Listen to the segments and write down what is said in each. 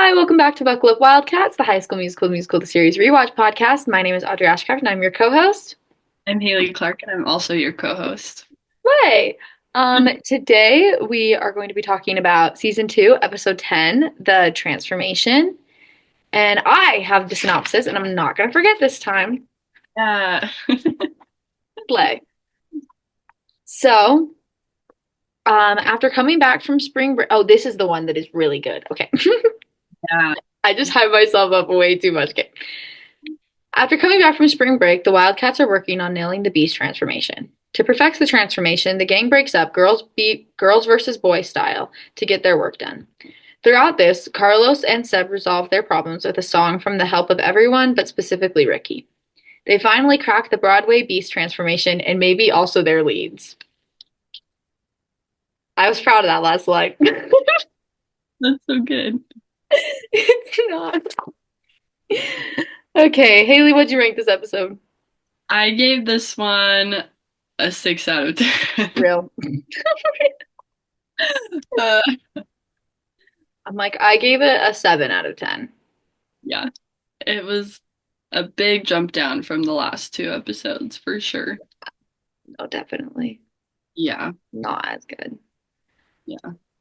Hi, welcome back to Buckle Up Wildcats, the High School Musical the Series Rewatch podcast. My name is Audrey Ashcraft, and I'm your co-host. I'm Haley Clark, and I'm also your co-host. Hey, today we are going to be talking about season 2, episode 10, the transformation. And I have the synopsis, and I'm not going to forget this time. Yeah. Play. So, after coming back from spring break, oh, this is the one that is really good. Okay, Yeah. I just hyped myself up way too much. Okay. After coming back from spring break, the Wildcats are working on nailing the Beast transformation. To perfect the transformation, the gang breaks up girls beat girls versus boys style to get their work done. Throughout this, Carlos and Seb resolve their problems with a song from the help of everyone, but specifically Ricky. They finally crack the Broadway Beast transformation and maybe also their leads. I was proud of that last line. That's so good. It's not. Okay, Haley, what'd you rank this episode? I gave this one a 6 out of 10. Real. Uh, I'm like, I gave it a 7 out of 10. yeah, it was a big jump down from the last two episodes for sure. Oh, definitely. Yeah, Not as good. yeah.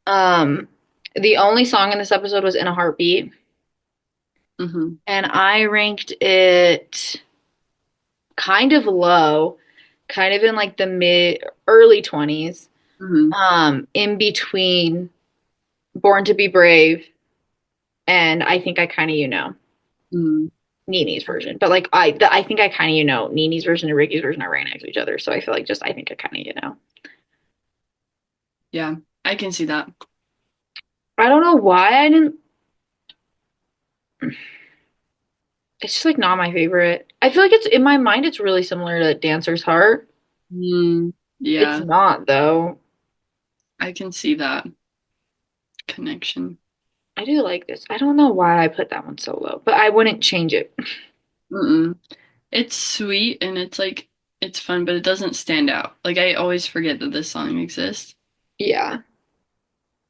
Um, the only song in this episode was In a Heartbeat, Hmm. and I ranked it kind of low, kind of in like the mid early 20s, Hmm. in between Born to Be Brave and I Think I Kinda You Know, Hmm. Nini's version. But like I think I kinda you know, Nini's version and Ricky's version are right next to each other, so I feel like just I think I kinda you know. Yeah, I can see that. I don't know why I didn't. It's just like not my favorite. I feel like it's in my mind. It's really similar to Dancer's Heart. Mm, It's yeah, not though. I can see that connection. I do like this. I don't know why I put that one so low, but I wouldn't change it. Mm-mm. It's sweet and it's like it's fun, but it doesn't stand out. Like I always forget that this song exists, Yeah,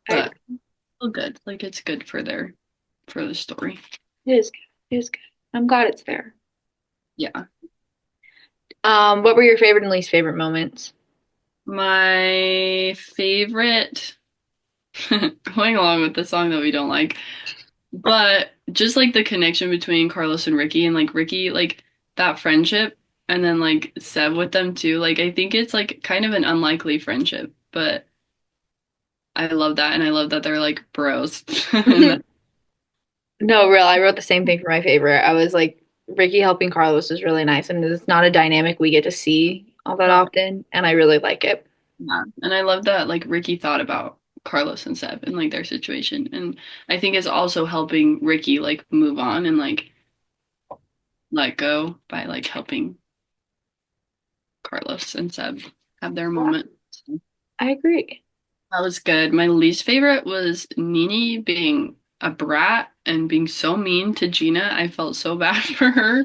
I but agree. still good. Like it's good for the story. It is good. It is good. I'm glad it's there. Yeah. What were your favorite and least favorite moments? My favorite going along with the song that we don't like, but just like the connection between Carlos and Ricky and like Ricky, like that friendship and then like Seb with them too. Like I think it's like kind of an unlikely friendship, but I love that and I love that they're like bros. And that, No, real. I wrote the same thing for my favorite. I was like, Ricky helping Carlos is really nice, and it's not a dynamic we get to see all that often, and I really like it. yeah. And I love that like Ricky thought about Carlos and Seb and like their situation. And I think it's also helping Ricky like move on and like let go by like helping Carlos and Seb have their Yeah, moment. So I agree. that was good. My least favorite was Nini being a brat and being so mean to Gina. I felt so bad for her.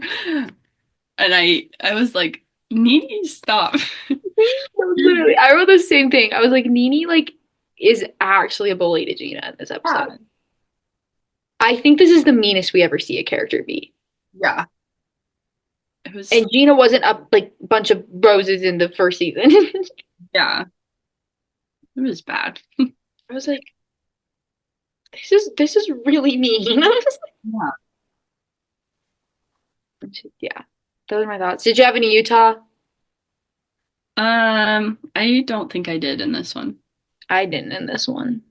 And I was like, Nini, stop. No, literally, I wrote the same thing. I was like, Nini like is actually a bully to Gina in this episode. Yeah. I think this is the meanest we ever see a character be. Yeah. It was And Gina wasn't a like bunch of roses in the first season. yeah, it was bad. I was like, this is really mean. I was Yeah. like, yeah, those are my thoughts. Did you have any Utah? I don't think I did in this one. I didn't in this one.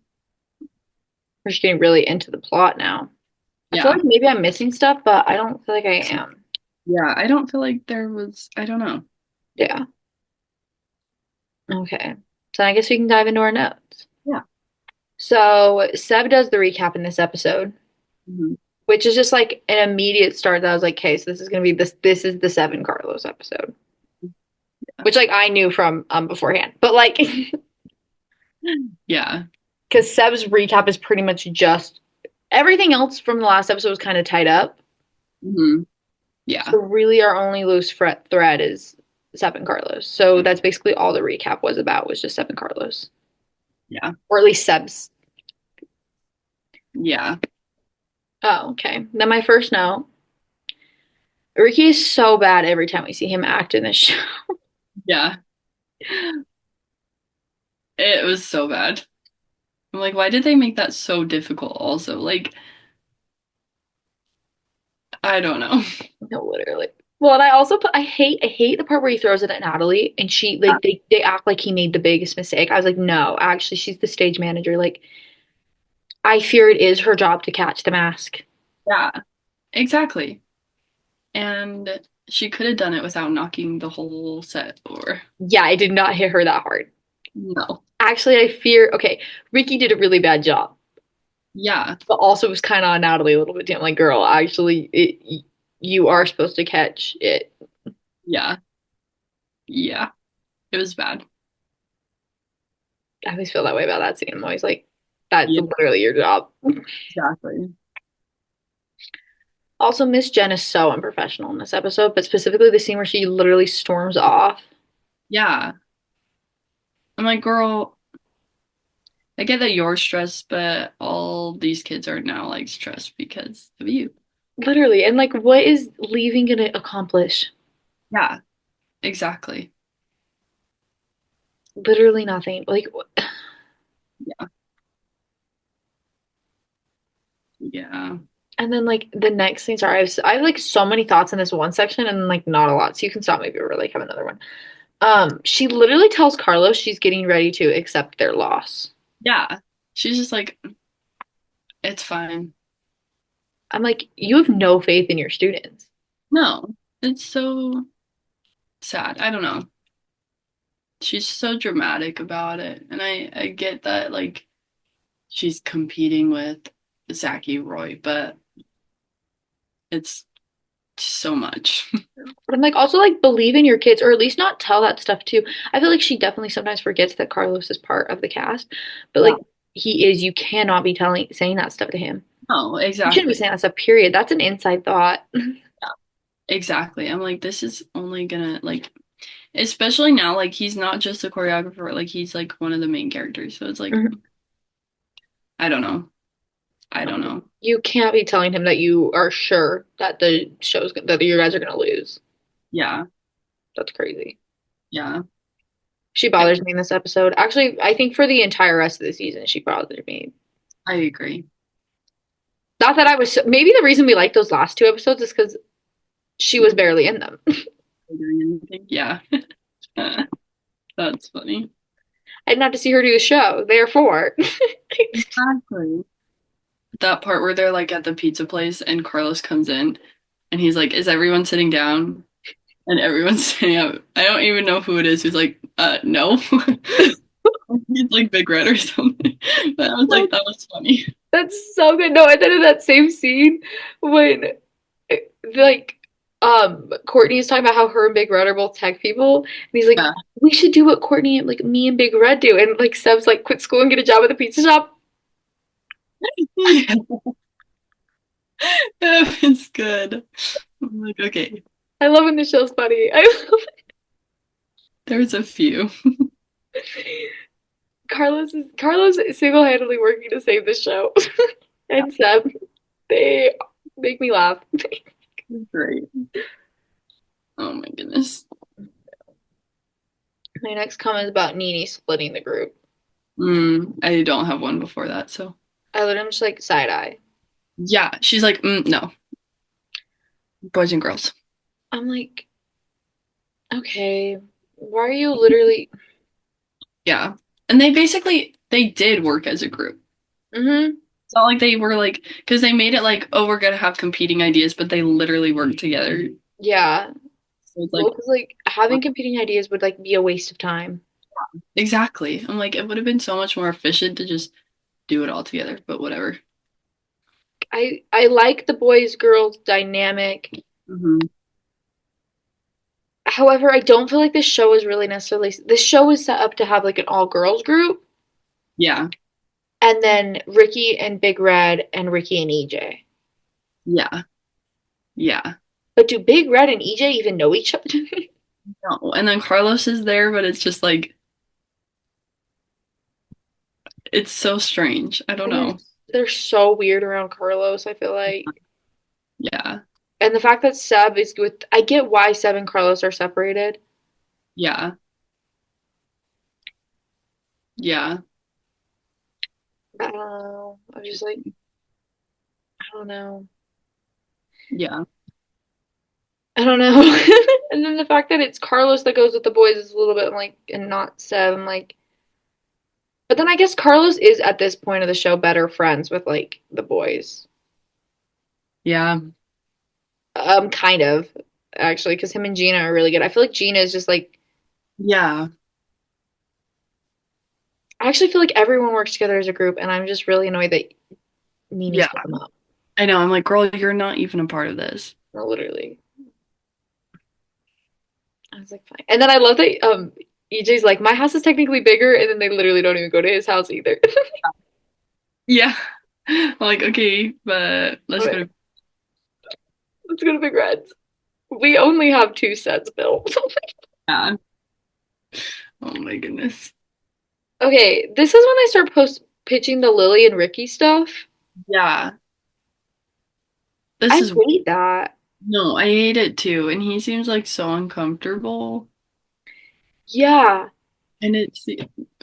We're just getting really into the plot now. I feel Yeah. like maybe I'm missing stuff, but I don't feel like I am. Yeah, I don't feel like there was, I don't know. Yeah. Okay. So I guess we can dive into our notes. Yeah. So Seb does the recap in this episode, Mhm. which is just like an immediate start that I was like, okay, so this is gonna be this. This is the Seven Carlos episode, which like I knew from beforehand, but like Yeah. because Seb's recap is pretty much just everything else from the last episode was kind of tied up. Hmm. Yeah. So really, our only loose thread is Seven Carlos. So that's basically all the recap was about was just Seven Carlos, Yeah. or at least Seb's. Yeah. Oh, okay. Then my first note. Ricky is so bad every time we see him act in this show. Yeah, it was so bad. I'm like, why did they make that so difficult also? Like, I don't know. No, literally. Well, and I also I hate the part where he throws it at Natalie and she like they act like he made the biggest mistake. I was like, no, actually she's the stage manager. Like I fear it is her job to catch the mask. Yeah, exactly. And she could have done it without knocking the whole set over. Yeah, I did not hit her that hard. No. Actually, I fear okay, Ricky did a really bad job, Yeah, but also was kind of on Natalie a little bit too. I'm like, girl, actually you are supposed to catch it. yeah, yeah. It was bad. I always feel that way about that scene. I'm always like, that's Yeah, literally your job. exactly. Also, Miss Jen is so unprofessional in this episode, but specifically the scene where she literally storms off. Yeah. I'm like, girl, I get that you're stressed, but all these kids are now like stressed because of you. Literally. And like, what is leaving gonna accomplish? Yeah, exactly. Literally nothing. Like, Yeah. Yeah. and then like the next thing, sorry, I have like so many thoughts in this one section and like not a lot. So you can stop me if you ever like have another one. She literally tells Carlos she's getting ready to accept their loss. Yeah. She's just like, it's fine. I'm like, you have no faith in your students. No, it's so sad. I don't know. She's so dramatic about it. And I get that like she's competing with Zachy Roy, but it's so much. But I'm like, also like believe in your kids, or at least not tell that stuff too. I feel like she definitely sometimes forgets that Carlos is part of the cast, but Yeah. like he is. You cannot be telling saying that stuff to him. No, You shouldn't be exactly. saying that stuff. Period. That's an inside thought. Yeah, exactly. I'm like, this is only gonna like, especially now, like he's not just a choreographer, like he's like one of the main characters. So it's like, Mhm. I don't know. I don't know. You can't be telling him that you are sure that the show's that you guys are gonna lose. Yeah, That's crazy. yeah. She I, bothers me in this episode. Actually, I think for the entire rest of the season, she bothers me. I agree. Not that I was maybe the reason we liked those last two episodes is because she was barely in them. Yeah, that's funny. I didn't have to see her do the show. Therefore, Exactly. That part where they're like at the pizza place and Carlos comes in and he's like, is everyone sitting down? And everyone's sitting up. I don't even know who it is who's like, no. He's like Big Red or something. But I was like, that was funny. that's so good. No, and then in that same scene when like Courtney is talking about how her and Big Red are both tech people, and he's like, Yeah. we should do what Courtney like me and Big Red do, and like Seb's like quit school and get a job at the pizza shop. Yeah, that was good. I'm like, okay, I love when the show's funny. I love there's a few. Carlos is single-handedly working to save the show. And Seb, they make me laugh. Great. Oh my goodness. My next comment is about Nene splitting the group. I don't have one before that, so. I literally am just like side eye. Yeah, she's like, no, boys and girls. I'm like, okay, why are you literally? Yeah. And they did work as a group. Mm-hmm. It's not like they were like, because they made it like, oh, we're gonna have competing ideas, but they literally worked together. Yeah. So it's Well, like, because like having competing ideas would like be a waste of time. exactly. I'm like, it would have been so much more efficient to just do it all together, but whatever. I like the boys girls dynamic. Hmm. However, I don't feel like this show is really necessarily this show is set up to have like an all girls group Yeah, and then Ricky and Big Red and Ricky and EJ. yeah, yeah. But do Big Red and EJ even know each other? No. And then Carlos is there, but it's just like, it's so strange. I don't And then know. they're so weird around Carlos, I feel like. Yeah. And the fact that Seb is with, I get why Seb and Carlos are separated. Yeah. Yeah. I don't know. I'm just like, I don't know. Yeah. I don't know. And then the fact that it's Carlos that goes with the boys is a little bit like, and not Seb. I'm like, but then I guess Carlos is at this point of the show better friends with like the boys. Yeah. Kind of actually, because him and Gina are really good. I feel like Gina is just like, Yeah. I actually feel like everyone works together as a group, and I'm just really annoyed that Nene Yeah. split them up. I know. I'm like, girl, you're not even a part of this. No, literally. I was like, fine. And then I love that EJ's like, my house is technically bigger, and then they literally don't even go to his house either. Yeah. I'm like, okay, but let's go Okay, to. let's go to Big Reds. We only have two sets built. Yeah. Oh my goodness. Okay, this is when they start post pitching the Lily and Ricky stuff. Yeah. I This is hate that. no, I hate it too. And he seems like so uncomfortable. Yeah, And it's,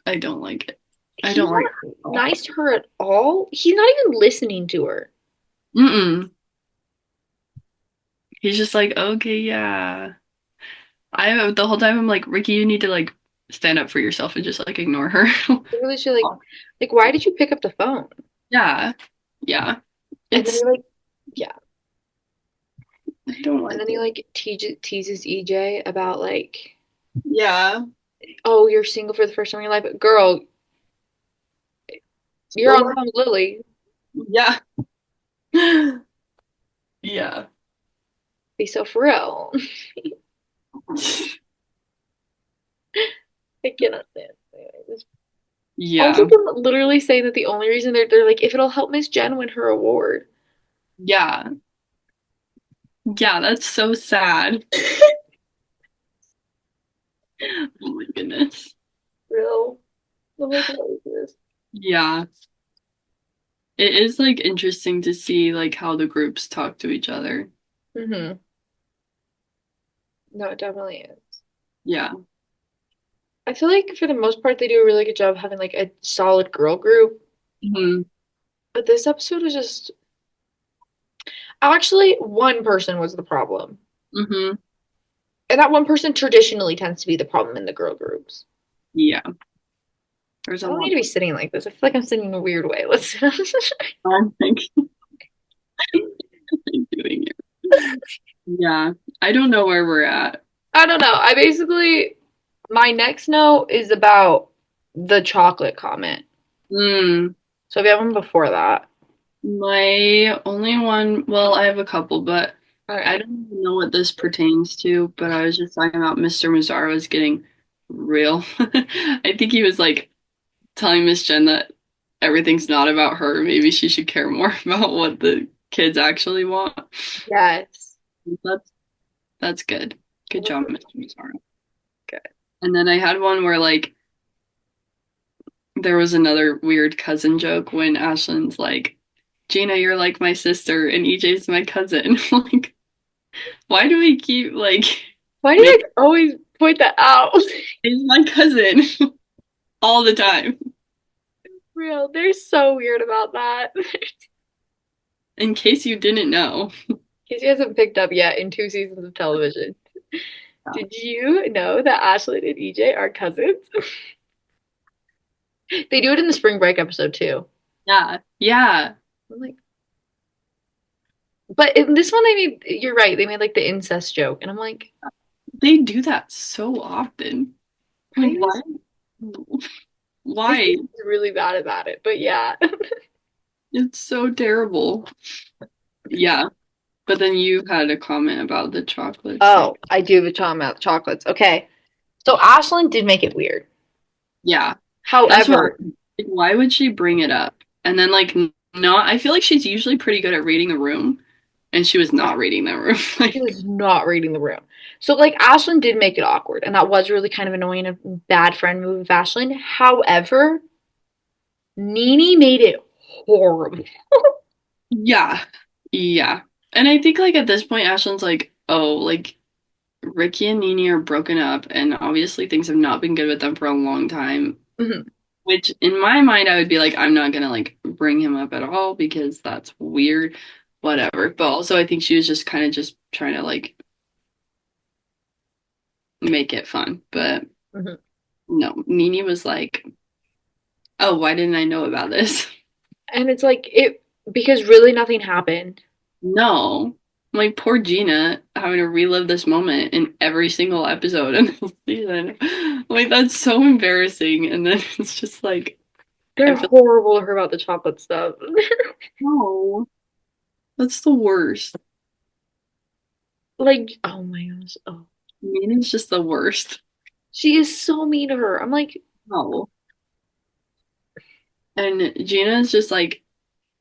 I don't like it. I he's don't like not it at all. nice to her at all. He's not even listening to her. Mm-mm. He's just like, okay, yeah. The whole time I'm like, Ricky, you need to like stand up for yourself and just like ignore her. Literally, she like, why did you pick up the phone? Yeah. Yeah. And then he It's, like, yeah. I don't And like then he it. like teases EJ about like, Yeah. oh, you're single for the first time in your life. But girl, you're on the phone with Lily. Yeah. Yeah. Be so for real. I cannot stand it. Also, Yeah. them literally saying that the only reason they're like, if it'll help Miss Jen win her award. Yeah. Yeah, that's so sad. Oh my goodness. Real. I'm like, what is this? Yeah. It is like interesting to see like how the groups talk to each other. Mm-hmm. No, it definitely is. Yeah. I feel like for the most part they do a really good job having like a solid girl group. Hmm. But this episode was just actually one person was the problem. Hmm. And that one person traditionally tends to be the problem in the girl groups. Yeah. There's I a don't need lot to be sitting like this. I feel like I'm sitting in a weird way. Listen. I'm thinking doing it. Yeah. I don't know where we're at. I don't know. I basically my next note is about the chocolate comment. Mm. So if you have one before that. My only one, well, I have a couple, but I Okay. don't even know what this pertains to, but I was just talking about Mr. Mazzaro's getting real. I think he was like telling Miss Jen that everything's not about her. Maybe she should care more about what the kids actually want. Yes. That's that's good. Good What job, the- Mr. Mazzaro. Okay. And then I had one where like there was another weird cousin joke when Ashlyn's like, Gina, you're like my sister, and EJ's my cousin. Like, why do we keep like Why do you making guys always point that out? he's my cousin all the time? Real, they're so weird about that. In In case you didn't know. case you hasn't picked up yet in 2 seasons of television. Did you know that Ashlyn and EJ are cousins? They do it in the spring break episode too. Yeah. Yeah. I'm like, but in this one they made you're right, they made like the incest joke, and I'm like, They do that so often. Like, I why? just this Why? is really bad about it. But yeah. It's so terrible. Yeah. But then you had a comment about the chocolates. Oh, I do have a comment about chocolates. Okay. So Ashlyn did make it weird. Yeah. That's what, However, like, why would she bring it up? And then, like, not, I feel like she's usually pretty good at reading the room, and she was not reading that room. she Like, was not reading the room. So like Ashlyn did make it awkward, and that was really kind of annoying, a bad friend move of Ashlyn. However, Nene made it horrible. Yeah. Yeah. And I think like at this point, Ashlyn's like, oh, like Ricky and Nene are broken up, and obviously things have not been good with them for a long time. Mhm. Which in my mind, I would be like, I'm not gonna like bring him up at all because that's weird. Whatever. But also, I think she was just kind of just trying to like make it fun. But Mhm. no, Nene was like, oh, why didn't I know about this? And it's like it because really nothing happened. No. I'm like, poor Gina having to relive this moment in every single episode in this season. Like, that's so embarrassing. And then it's just like, I They're feel horrible to her about the chocolate stuff. no, that's the worst. Like, oh my gosh. Oh. Nina's just the worst. She is so mean to her. I'm like, No. And Gina's just like,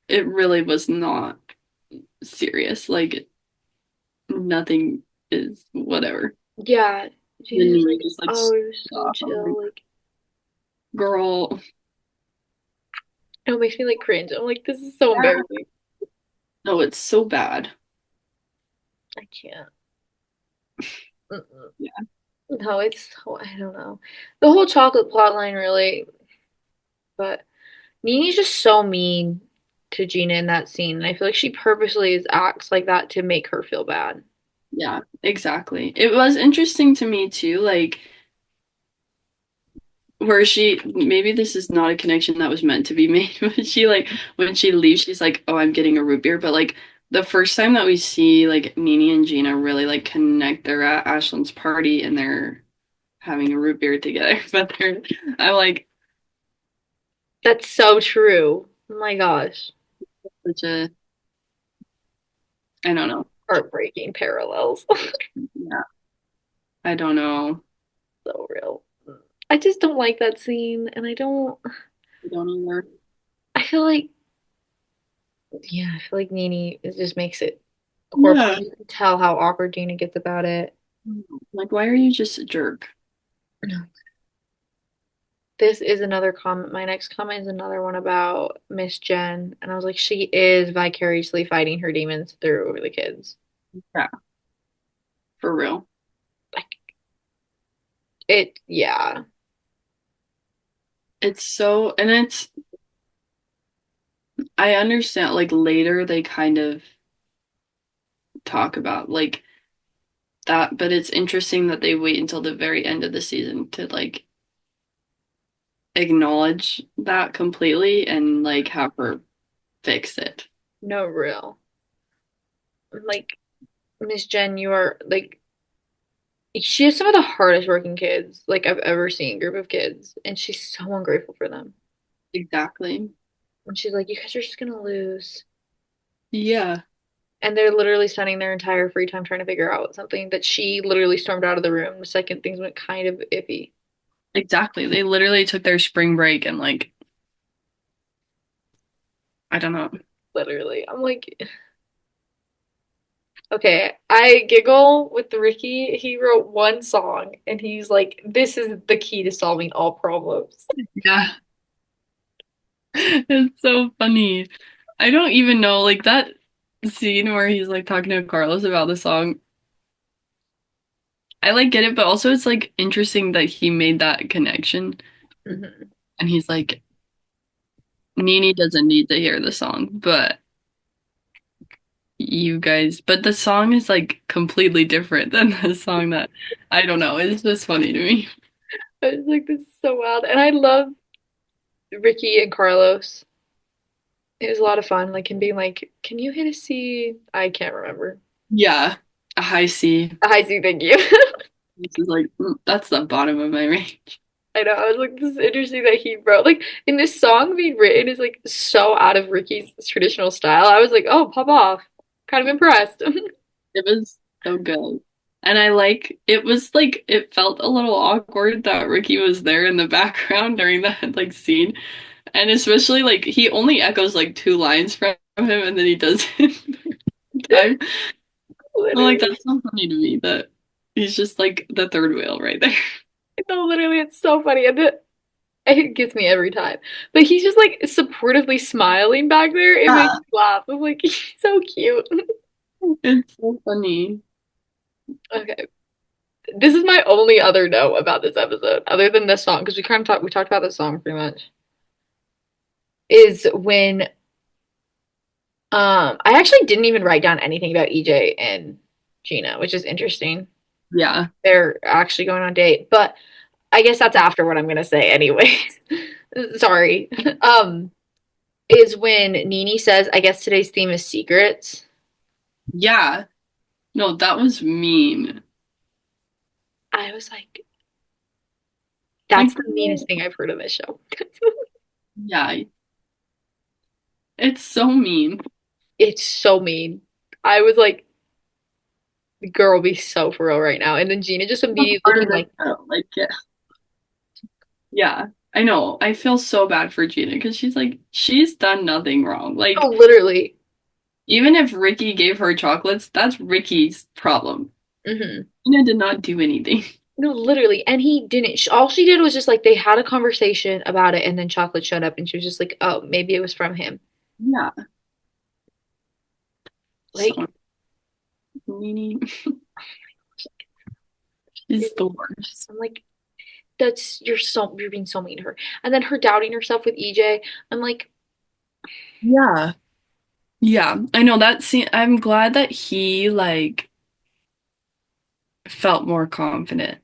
it really was not serious. Like, nothing is whatever. yeah. Then She's Nina like, just like, oh, you're so off. I'm like, chill. Like, girl, it makes me like cringe. I'm like, this is so yeah. embarrassing. No, it's so bad. I can't. Mm-mm. Yeah. No, it's so, I don't know. The whole chocolate plot line really, but Nini's just so mean to Gina in that scene. And I feel like she purposely acts like that to make her feel bad. Yeah, exactly. It was interesting to me too, like where she maybe this is not a connection that was meant to be made, but she like when she leaves, she's like, "Oh, I'm getting a root beer." But like the first time that we see like Nene and Gina really like connect, they're at Ashlyn's party and they're having a root beer together. But they're, I'm like That's so true. Oh my gosh. such a, I don't know. Heartbreaking parallels. Yeah, I don't know. So real. I just don't like that scene, and I don't. I don't either. I feel like, yeah, I feel like Nini it just makes it Yeah. horrifying. You can tell how awkward Gina gets about it. Like, why are you just a jerk? This is another comment. My next comment is another one about Miss Jen, and I was like, she is vicariously fighting her demons through the kids. Yeah, for real. Like it, yeah, It's so, and it's, I understand, like, later they kind of talk about, like, that, but it's interesting that they wait until the very end of the season to, like, acknowledge that completely and, like, have her fix it. no real. Like Miss Jen, you are like she has some of the hardest working kids like I've ever seen, group of kids, and she's so ungrateful for them. Exactly. And she's like, you guys are just gonna lose. Yeah, And they're literally spending their entire free time trying to figure out something that she literally stormed out of the room the second things went kind of iffy. exactly. They literally took their spring break and, like, I don't know. Literally. I'm like, okay, I giggle with Ricky. He wrote one song and he's like, this is the key to solving all problems. Yeah. It's so funny. I don't even know, like, that scene where he's, like, talking to Carlos about the song. I like get it, but also it's like interesting that he made that connection. Mhm. And he's like, Nene doesn't need to hear the song, but you guys, but the song is like completely different than the song that I don't know. It's just funny to me. I was like, this is so wild. And I love Ricky and Carlos. It was a lot of fun, like him being like, can you hit a C? I can't remember. Yeah, a high C. A high C, thank you. This is like that's the bottom of my range. I know. I was like, this is interesting that he wrote like in this song being written is like so out of Ricky's traditional style. I was like, oh, pop off. Kind of impressed. It was so good. And I like it was like it felt a little awkward that Ricky was there in the background during that like scene. And especially like he only echoes like two lines from him and then he does it time. I'm like, Literally. that's so funny to me that he's just like the third wheel right there. No, literally, it's so funny. And It gets me every time. But he's just like supportively smiling back there. It makes Yeah, me laugh. I'm like, he's so cute. it's so funny. Okay. This is my only other note about this episode, other than this song, because we talked about this song pretty much. Is when I actually didn't even write down anything about EJ and Gina, which is interesting. Yeah. They're actually going on a date, but I guess that's after what I'm gonna say anyways. Sorry. Um, is when Nini says, I guess today's theme is secrets. Yeah. No, that was mean. I was like, Like, that's the meanest thing I've heard on this show. yeah, it's so mean. It's so mean. I was like, the girl be so for real right now. And then Gina just That's immediately part of looking this like, show. Like, yeah. Yeah. I know. I feel so bad for Gina because she's like, she's done nothing wrong. oh, Like, literally. even if Ricky gave her chocolates, that's Ricky's problem. Hmm. Gina did not do anything. No, literally. And he didn't. All she did was just like they had a conversation about it, and then chocolate showed up, and she was just like, oh, maybe it was from him. Yeah. Like, So meanie. She's the worst. I'm like, that's you're being so mean to her. And then her doubting herself with EJ. I'm like, Yeah. Yeah. I know that scene. I'm glad that he like felt more confident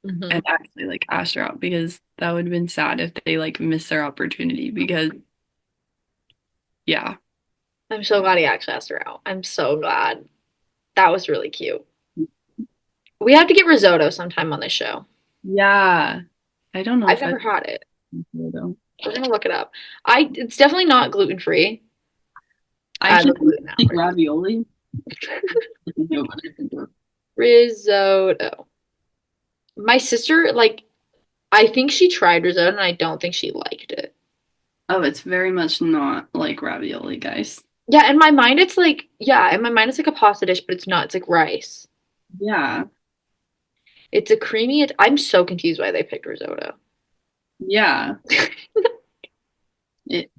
mhm. and actually like asked her out because that would have been sad if they like missed their opportunity because yeah. I'm so glad he actually asked her out. I'm so glad. That was really cute. We have to get risotto sometime on this show. Yeah. I don't know I've if I never had it. though. We're gonna look it up. It's definitely not gluten free. I Add can the gluten make allergy. ravioli. I can do it, but I can do it. Risotto. My sister, like, I think she tried risotto and I don't think she liked it. Oh, it's very much not like ravioli, guys. Yeah, in my mind it's like, yeah, in my mind it's like a pasta dish, but it's not. It's like rice. Yeah. It's a creamy. I'm so confused why they picked risotto. Yeah. It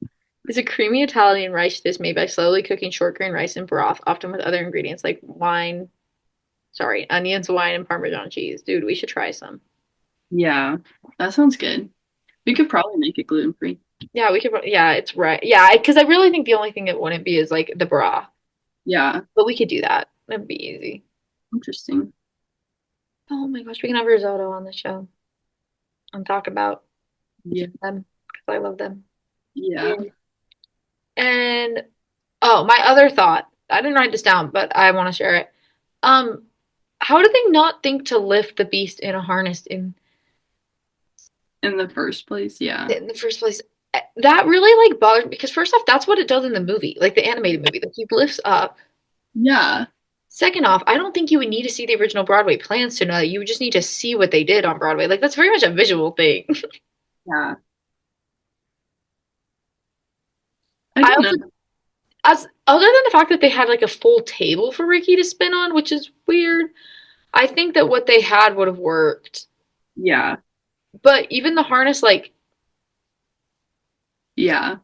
It's a creamy Italian rice dish made by slowly cooking short grain rice in broth, often with other ingredients like onions, wine, and Parmesan cheese. Dude, we should try some. yeah. That sounds good. We could probably make it gluten free. Yeah, we could. Yeah, it's right. Yeah, because I really think the only thing it wouldn't be is like the bra, Yeah. but we could do that. That'd be easy. Interesting. Oh my gosh, we can have risotto on the show and talk about Yeah. them because I love them. Yeah. Yeah. And oh, my other thought. I didn't write this down, but I want to share it. Um, how did they not think to lift the beast in a harness In the first place, yeah. in the first place? That really like bothered me because first off, that's what it does in the movie, like the animated movie. Like he lifts up. Yeah. Second off, I don't think you would need to see the original Broadway plans to know that. You would just need to see what they did on Broadway. Like that's very much a visual thing. Yeah. I I don't know. also, as other than the fact that they had like a full table for Ricky to spin on, which is weird, I think that what they had would have worked. Yeah. But even the harness, like Yeah.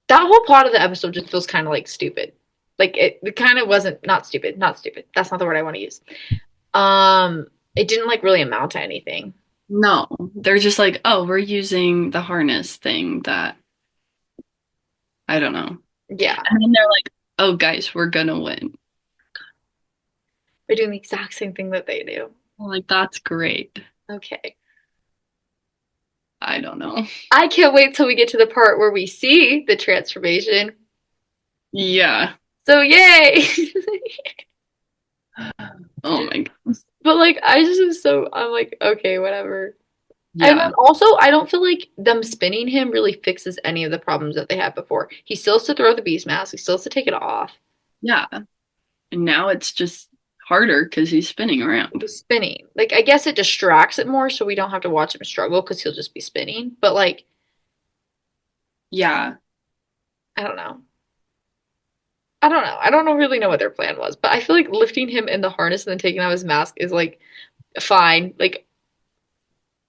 that whole plot of the episode just feels kind of like stupid. Like it kind of wasn't not stupid, not stupid. That's not the word I want to use. It didn't like really amount to anything. No. They're just like, oh, we're using the harness thing that I don't know. Yeah, And then they're like, oh, guys, we're gonna win. they're doing the exact same thing that they do. I'm like, that's great. Okay. I don't know. I can't wait till we get to the part where we see the transformation. Yeah. So yay! Oh my God. But like I just am so I'm like, okay, whatever. And then Yeah. also I don't feel like them spinning him really fixes any of the problems that they had before. He still has to throw the beast mask, he still has to take it off. Yeah. And now it's just harder because he's spinning around. He's spinning. Like I guess it distracts it more so we don't have to watch him struggle because he'll just be spinning. But like, Yeah. I don't know. I don't know. I don't know, really know what their plan was, but I feel like lifting him in the harness and then taking off his mask is like fine. Like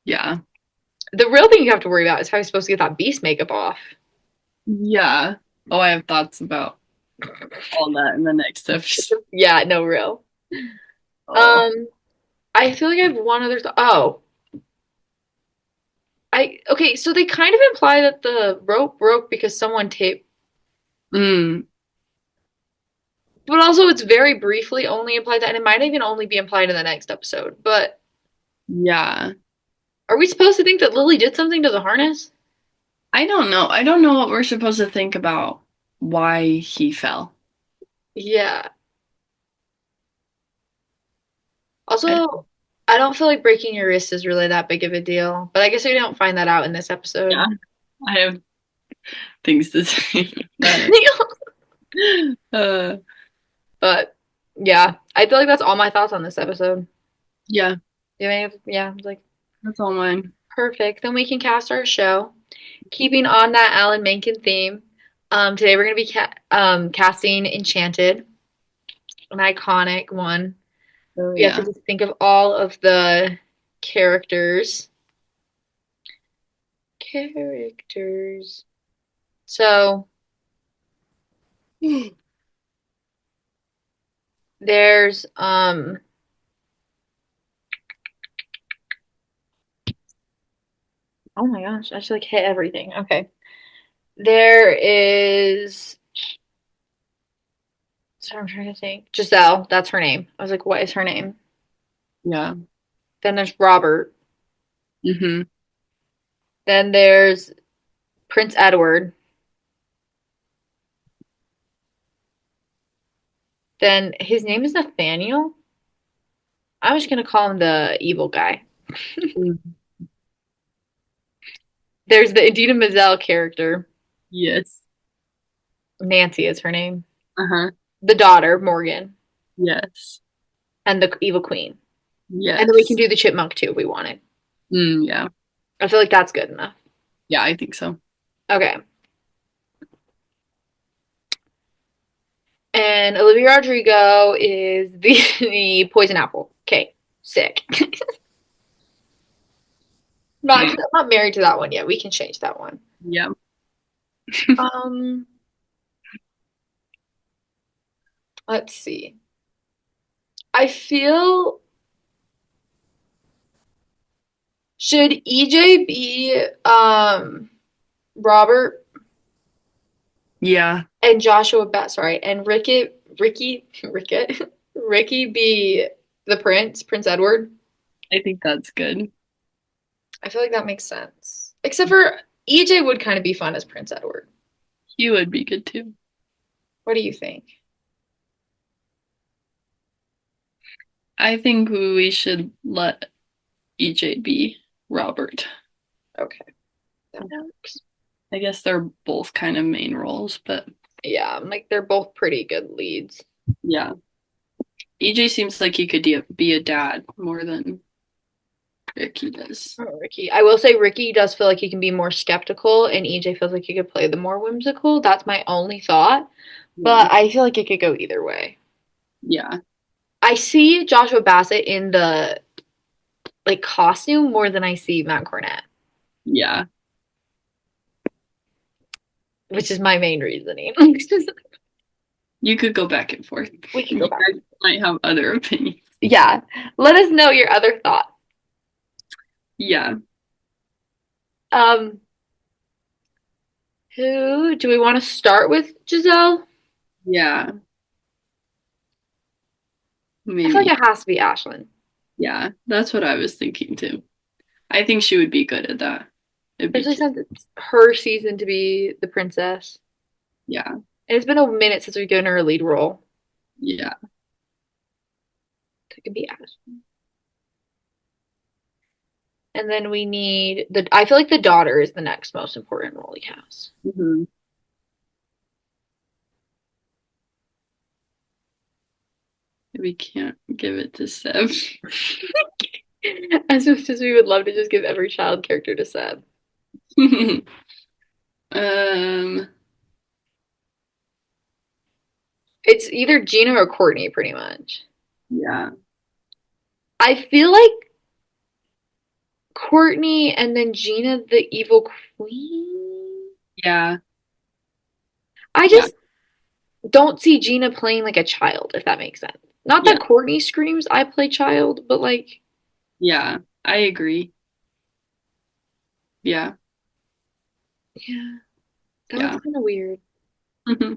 Yeah. The real thing you have to worry about is how he's supposed to get that beast makeup off. Yeah. Oh, I have thoughts about all that in the next episode. Yeah, no real. Oh. Um, I feel like I have one other thought. Oh, I okay. So they kind of imply that the rope broke because someone taped, Mm, but also it's very briefly only implied that, and it might even only be implied in the next episode. But yeah. are we supposed to think that Lily did something to the harness? I don't know. I don't know what we're supposed to think about why he fell. Yeah. I, Also, I don't feel like breaking your wrist is really that big of a deal, but I guess we don't find that out in this yeah, episode. I have things to say about that. Uh, But yeah, I feel like that's all my thoughts on this episode. yeah, You may have, yeah, like that's all mine. perfect. Then we can cast our show. Keeping on that Alan Menken theme, today we're gonna be casting Enchanted, an iconic one. Oh We have to yeah. just think of all of the characters. Characters. So there's oh my gosh, I just like hit everything. Okay. There is sorry, I'm trying to think. Giselle, that's her name. I was like, what is her name? Yeah. Then there's Robert. Mm-hmm. Then there's Prince Edward. Then his name is Nathaniel. I'm just gonna call him the evil guy. Mm. There's the Idina Menzel character. Yes. Nancy is her name. Uh-huh. The daughter, Morgan, Yes. and the evil queen. And then we can Yes. do the chipmunk too if we wanted. Yeah. I feel like that's good enough. Yeah, I think so. Okay. And Olivia Rodrigo is the poison apple. Okay, sick. Not, Yeah. I'm not married to that one yet. We can change that one. Yeah. Um, let's see. I feel should EJ be Robert Yeah. and Joshua sorry, and Ricky be the Prince Edward? I think that's good. I feel like that makes sense. Except for EJ would kind of be fun as Prince Edward. He would be good too. What do you think? I think we should let EJ be Robert. Okay, that works. I guess they're both kind of main roles, but Yeah, like they're both pretty good leads. yeah. EJ seems like he could be a dad more than Ricky does. Oh, Ricky. I will say Ricky does feel like he can be more skeptical, and EJ feels like he could play the more whimsical. That's my only thought, Yeah. but I feel like it could go either way. Yeah. I see Joshua Bassett in the like costume more than I see Matt Cornett, Yeah. which is my main reasoning. You could go back and forth. We could You go back. guys might have other opinions. Yeah. Let us know your other thoughts. Yeah. Um, who do we want to start with, Giselle? Yeah. I feel like Maybe. it has to be Ashlyn, Yeah. That's what I was thinking too. I think she would be good at that. It'd be especially cute. since it's her season to be the princess. Yeah. And it's been a minute since we've given her a lead role. Yeah. So it could be Ashlyn. And then we need the. I feel like the daughter is the next most important role he has. Hmm. We can't give it to Seb. As much as we would love to just give every child character to Seb. Um, It's either Gina or Courtney, pretty much. yeah. I feel like Courtney and then Gina the evil queen. Yeah, I yeah, just don't see Gina playing like a child, if that makes sense. Not that yeah, Courtney screams I play child, but like, yeah. I agree. Yeah, yeah, that one's yeah. kind of weird. Hmm.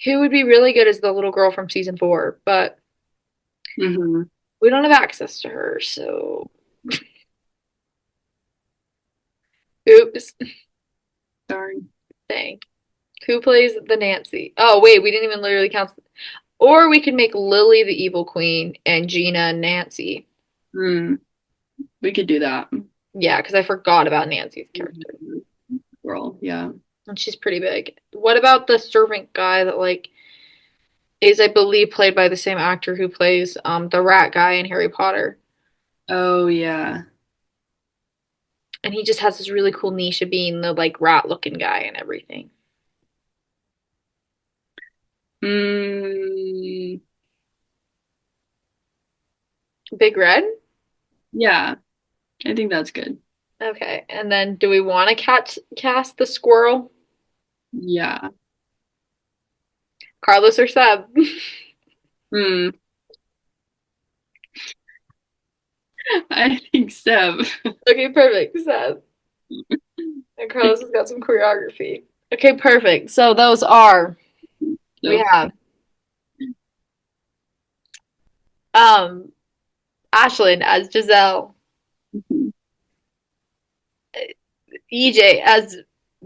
Who would be really good as the little girl from season 4, but Hmm. we don't have access to her, so oops. Sorry. Dang. Who plays the Nancy? Oh, wait, we didn't even literally count. Or we could make Lily the evil queen and Gina Nancy. Mm, we could do that. Yeah, because I forgot about Nancy's character. Mhm. Girl, yeah. And she's pretty big. What about the servant guy that like is I believe played by the same actor who plays the rat guy in Harry Potter. Oh, yeah. And he just has this really cool niche of being the like rat looking guy and everything. Mm, Big Red? yeah, I think that's good. Okay. And then do we want to cast the squirrel? Yeah. Carlos or Seb? Hmm. I think Seb. Okay, perfect. Seb. And Carlos has got some choreography. Okay, perfect. So those are we So have um Ashlyn as Giselle, funny. EJ as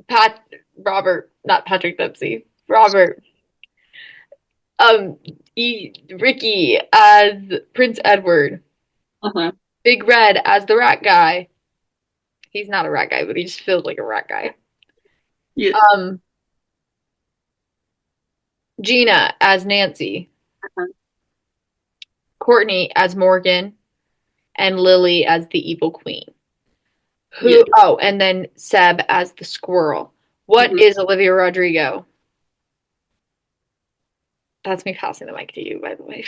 Pat Robert, not Patrick Dempsey. Robert. Ricky as Prince Edward. Uh-huh. Big Red as the rat guy. He's not a rat guy, but he just feels like a rat guy. Yeah. Um Gina as Nancy. Uh-huh. Courtney as Morgan. And Lily as the evil queen. Yeah. And then Seb as the squirrel. What Mhm. is Olivia Rodrigo? That's me passing the mic to you, by the way.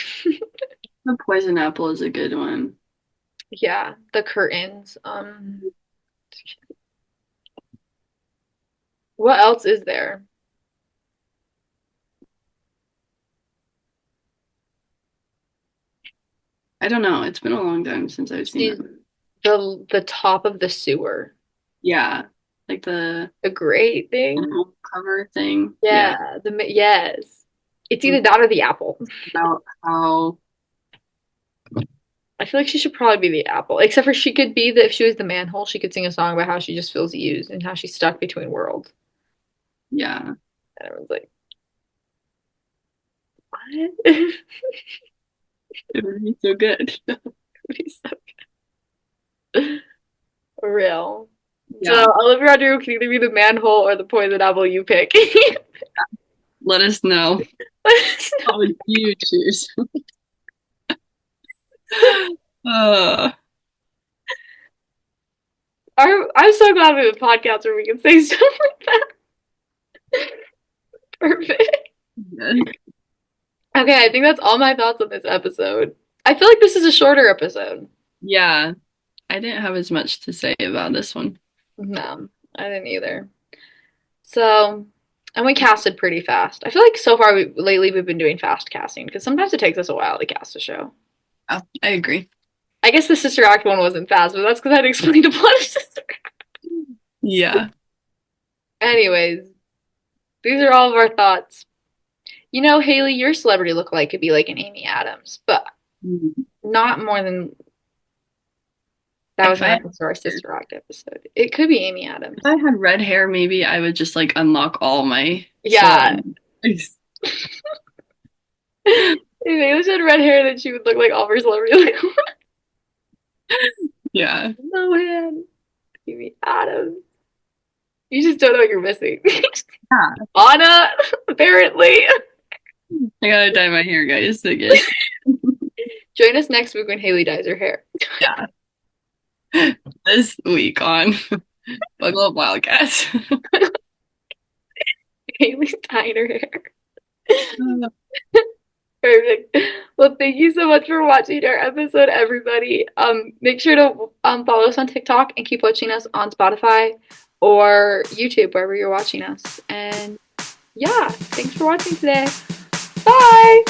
The poison apple is a good one. Yeah, the curtains. What else is there? I don't know. It's been a long time since I've seen it. She's the top of the sewer. Yeah. Like the The great thing. manhole cover thing. Yeah. Yeah, yes. It's either Mhm. that or the apple. About how, I feel like she should probably be the apple. Except for she could be if she was the manhole, she could sing a song about how she just feels used and how she's stuck between worlds. yeah. And everyone's like, what? It would be so good. For real. So Yeah. Olivia Rodrigo can either be the manhole or the poison apple you pick. Let us know. What would you choose? Uh, I'm so glad we have a podcast where we can say stuff like that. Perfect. yes. Okay, I think that's all my thoughts on this episode. I feel like this is a shorter episode. Yeah. I didn't have as much to say about this one. No, I didn't either. So, and we casted pretty fast. I feel like so far lately we've been doing fast casting because sometimes it takes us a while to cast a show. Oh, I agree. I guess the Sister Act one wasn't fast, but that's because I had to explain the plot of Sister Act. Yeah. Anyways, these are all of our thoughts. You know, Haley, your celebrity lookalike could be like an Amy Adams, but Mm. not more than that was If in I had, reference to our Sister Act episode. It could be Amy Adams. if I had red hair, maybe I would just like unlock all my Yeah. celebrities. If Haley had red hair, then she would look like all of her celebrity. Yeah. No man, Amy Adams. You just don't know what you're missing. Yeah. Anna, apparently. I gotta dye my hair, guys, again. Join us next week when Haley dyes her hair. Yeah. This week on Buckle Up Wildcats. Haley's dyeing her hair. Perfect. Well, thank you so much for watching our episode, everybody. Make sure to follow us on TikTok and keep watching us on Spotify or YouTube, wherever you're watching us. And yeah, thanks for watching today. Bye!